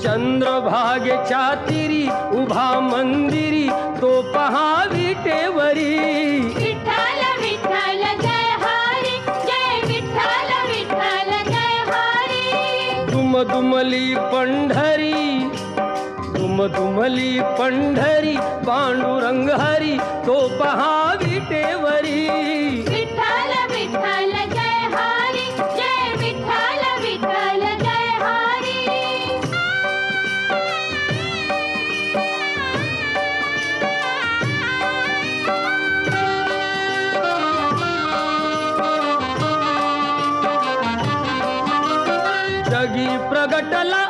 चंद्रभागेच्या तिरी उभा मंदिरी तो पहा विटेवरी. विठ्ठल विठ्ठल जय हरी, जय विठ्ठल विठ्ठल जय हरी. दुमदुमली पंढरी पांडुरंग हरी तो पहा विटेवरी. विठ्ठल विठ्ठल जय हरी, जय विठ्ठल विठ्ठल जय हरी. जगी प्रगटला